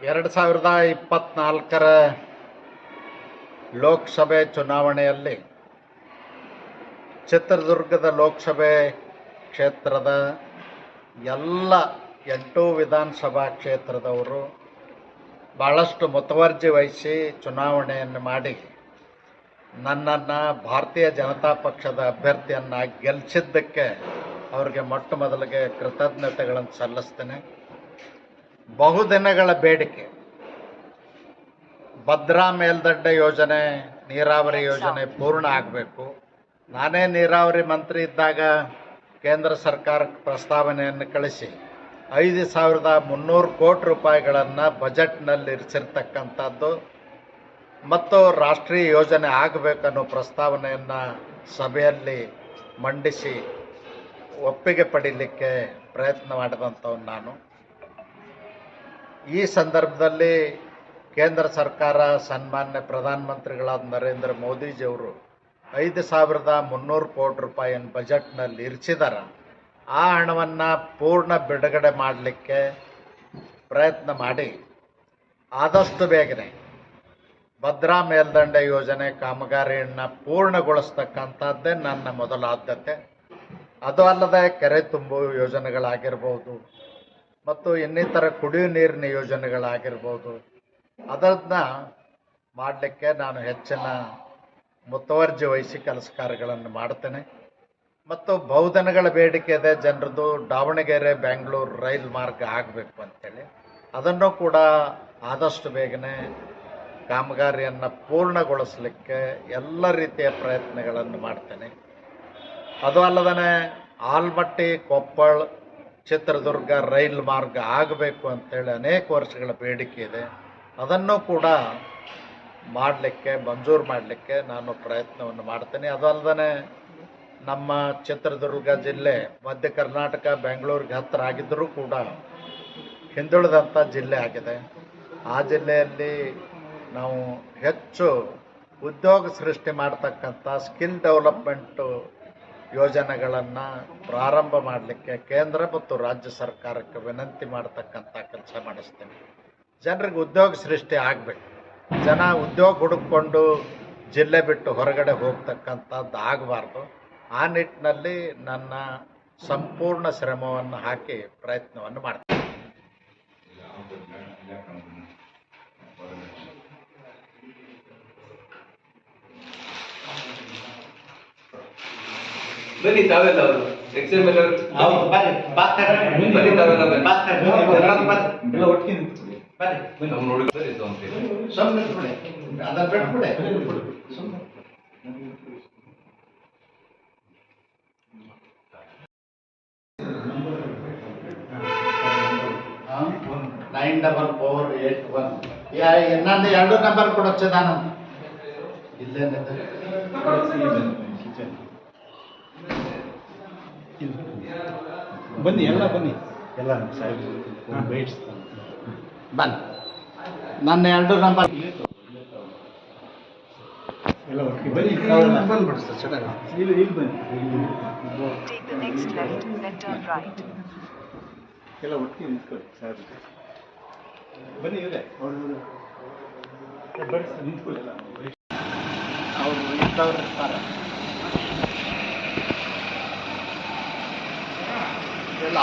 2024ರ ಲೋಕಸಭೆ ಚುನಾವಣೆಯಲ್ಲಿ ಚಿತ್ರದುರ್ಗದ ಲೋಕಸಭೆ ಕ್ಷೇತ್ರದ ಎಲ್ಲ 8 ವಿಧಾನಸಭಾ ಕ್ಷೇತ್ರದವರು ಬಹಳಷ್ಟು ಮುತುವರ್ಜಿ ವಹಿಸಿ ಚುನಾವಣೆಯನ್ನು ಮಾಡಿ ನನ್ನನ್ನು ಭಾರತೀಯ ಜನತಾ ಪಕ್ಷದ ಅಭ್ಯರ್ಥಿಯನ್ನಾಗಿ ಗೆಲ್ಲಿಸಿದ್ದಕ್ಕೆ ಅವರಿಗೆ ಮೊಟ್ಟ ಮೊದಲಿಗೆ ಕೃತಜ್ಞತೆಗಳನ್ನು ಸಲ್ಲಿಸ್ತೇನೆ. ಬಹುದಿನಗಳ ಬೇಡಿಕೆ ಭದ್ರಾ ಮೇಲ್ದಂಡೆ ಯೋಜನೆ, ನೀರಾವರಿ ಯೋಜನೆ ಪೂರ್ಣ ಆಗಬೇಕು. ನಾನೇ ನೀರಾವರಿ ಮಂತ್ರಿ ಇದ್ದಾಗ ಕೇಂದ್ರ ಸರ್ಕಾರಕ್ಕೆ ಪ್ರಸ್ತಾವನೆಯನ್ನು ಕಳಿಸಿ 5,300 ಕೋಟಿ ರೂಪಾಯಿಗಳನ್ನು ಬಜೆಟ್ನಲ್ಲಿ ಇರಿಸಿರ್ತಕ್ಕಂಥದ್ದು ಮತ್ತು ರಾಷ್ಟ್ರೀಯ ಯೋಜನೆ ಆಗಬೇಕನ್ನೋ ಪ್ರಸ್ತಾವನೆಯನ್ನು ಸಭೆಯಲ್ಲಿ ಮಂಡಿಸಿ ಒಪ್ಪಿಗೆ ಪಡೀಲಿಕ್ಕೆ ಪ್ರಯತ್ನ ಮಾಡಿದಂಥವ್ನು ನಾನು. ಈ ಸಂದರ್ಭದಲ್ಲಿ ಕೇಂದ್ರ ಸರ್ಕಾರ ಸನ್ಮಾನ್ಯ ಪ್ರಧಾನಮಂತ್ರಿಗಳಾದ ನರೇಂದ್ರ ಮೋದಿಜಿಯವರು 5,300 ಕೋಟಿ ರೂಪಾಯಿಯನ್ನು ಬಜೆಟ್ನಲ್ಲಿ ಇರಿಸಿದ್ದಾರೆ. ಆ ಹಣವನ್ನು ಪೂರ್ಣ ಬಿಡುಗಡೆ ಮಾಡಲಿಕ್ಕೆ ಪ್ರಯತ್ನ ಮಾಡಿ ಆದಷ್ಟು ಬೇಗನೆ ಭದ್ರಾ ಮೇಲ್ದಂಡೆ ಯೋಜನೆ ಕಾಮಗಾರಿಯನ್ನು ಪೂರ್ಣಗೊಳಿಸ್ತಕ್ಕಂಥದ್ದೇ ನನ್ನ ಮೊದಲ ಆದ್ಯತೆ. ಅದು ಅಲ್ಲದೆ ಕೆರೆ ತುಂಬು ಯೋಜನೆಗಳಾಗಿರ್ಬೋದು ಮತ್ತು ಇನ್ನಿತರ ಕುಡಿಯುವ ನೀರಿನ ಯೋಜನೆಗಳಾಗಿರ್ಬೋದು, ಅದನ್ನು ಮಾಡಲಿಕ್ಕೆ ನಾನು ಹೆಚ್ಚಿನ ಮುತುವರ್ಜಿ ವಹಿಸಿ ಕೆಲಸ ಕಾರ್ಯಗಳನ್ನು ಮಾಡ್ತೇನೆ. ಮತ್ತು ಬಹುದಿನಗಳ ಬೇಡಿಕೆ ಇದೆ ಜನರದು, ದಾವಣಗೆರೆ ಬೆಂಗಳೂರು ರೈಲು ಮಾರ್ಗ ಆಗಬೇಕು ಅಂತೇಳಿ. ಅದನ್ನು ಕೂಡ ಆದಷ್ಟು ಬೇಗನೆ ಕಾಮಗಾರಿಯನ್ನು ಪೂರ್ಣಗೊಳಿಸಲಿಕ್ಕೆ ಎಲ್ಲ ರೀತಿಯ ಪ್ರಯತ್ನಗಳನ್ನು ಮಾಡ್ತೇನೆ. ಅದು ಅಲ್ಲದೇ ಆಲ್ಮಟ್ಟಿ, ಕೊಪ್ಪಳ, ಚಿತ್ರದುರ್ಗ ರೈಲು ಮಾರ್ಗ ಆಗಬೇಕು ಅಂತೇಳಿ ಅನೇಕ ವರ್ಷಗಳ ಬೇಡಿಕೆ ಇದೆ. ಅದನ್ನು ಕೂಡ ಮಾಡಲಿಕ್ಕೆ, ಮಂಜೂರು ಮಾಡಲಿಕ್ಕೆ ನಾನು ಪ್ರಯತ್ನವನ್ನು ಮಾಡ್ತೇನೆ. ಅದು ಅಲ್ಲದೆ ನಮ್ಮ ಚಿತ್ರದುರ್ಗ ಜಿಲ್ಲೆ ಮಧ್ಯ ಕರ್ನಾಟಕ ಬೆಂಗಳೂರಿಗೆ ಹತ್ತಿರ ಆಗಿದ್ದರೂ ಕೂಡ ಹಿಂದುಳಿದಂಥ ಜಿಲ್ಲೆ ಆಗಿದೆ. ಆ ಜಿಲ್ಲೆಯಲ್ಲಿ ನಾವು ಹೆಚ್ಚು ಉದ್ಯೋಗ ಸೃಷ್ಟಿ ಮಾಡ್ತಕ್ಕಂಥ ಸ್ಕಿಲ್ ಡೆವಲಪ್ಮೆಂಟು ಯೋಜನೆಗಳನ್ನು ಪ್ರಾರಂಭ ಮಾಡಲಿಕ್ಕೆ ಕೇಂದ್ರ ಮತ್ತು ರಾಜ್ಯ ಸರ್ಕಾರಕ್ಕೆ ವಿನಂತಿ ಮಾಡ್ತಕ್ಕಂಥ ಕೆಲಸ ಮಾಡಿಸ್ತೇನೆ. ಜನರಿಗೆ ಉದ್ಯೋಗ ಸೃಷ್ಟಿ ಆಗಬೇಕು. ಜನ ಉದ್ಯೋಗ ಹುಡುಕಿಕೊಂಡು ಜಿಲ್ಲೆ ಬಿಟ್ಟು ಹೊರಗಡೆ ಹೋಗ್ತಕ್ಕಂಥದ್ದು ಆಗಬಾರ್ದು. ಆ ನಿಟ್ಟಿನಲ್ಲಿ ನನ್ನ ಸಂಪೂರ್ಣ ಶ್ರಮವನ್ನು ಹಾಕಿ ಪ್ರಯತ್ನವನ್ನು ಮಾಡ್ತೀನಿ. ಬನ್ನಿ ತಾವೆಲ್ಲ ಅವರು ಎಕ್ಸಾಮ್ ಎಲ್ಲ ಬನ್ನಿ ತಾವೆಲ್ಲ ಎಲ್ಲ ಒಟ್ಟಿಗೆ ಬನ್ನಿ ನಾವು ನೋಡಿ ಸರಿ ಸುಮ್ಮನೆ ಬಿಡಿ, ಅದನ್ನ ಬಿಟ್ಬಿಡಿ. ನೈನ್ 9481 ಇನ್ನೊಂದು 2 ನಂಬರ್ ಕೊಡೋಚ್ಚ ನಾನು ಇಲ್ಲೇನಿದೆ ಬನ್ನಿ, ಎಲ್ಲ ಬನ್ನಿ, ಎಲ್ಲ ಬನ್ನಿ. ನನ್ನ 2 ನಂಬರ್ ಎಲ್ಲ ಒಟ್ಟಿಗೆ ಬನ್ನಿ. ಬಂದ್ಬಿಡಿ ಸರ್, ಚೆನ್ನಾಗಿ ಇಲ್ಲಿ ಬನ್ನಿ. ಎಲ್ಲ ಒಟ್ಟಿಗೆ ನಿಂತ್ಕೊಳ್ಳಿ ಸರ್. ಬನ್ನಿ, ಇದೆ ಅವರು ಬನ್ನಿ ಸರ್, ನಿಂತ್ಕೊಳ್ಳಿ. ಎಲ್ಲ ಅವರು ಇದ್ದವ್ರು ಇರ್ತಾರೆ ಎಲ್ಲ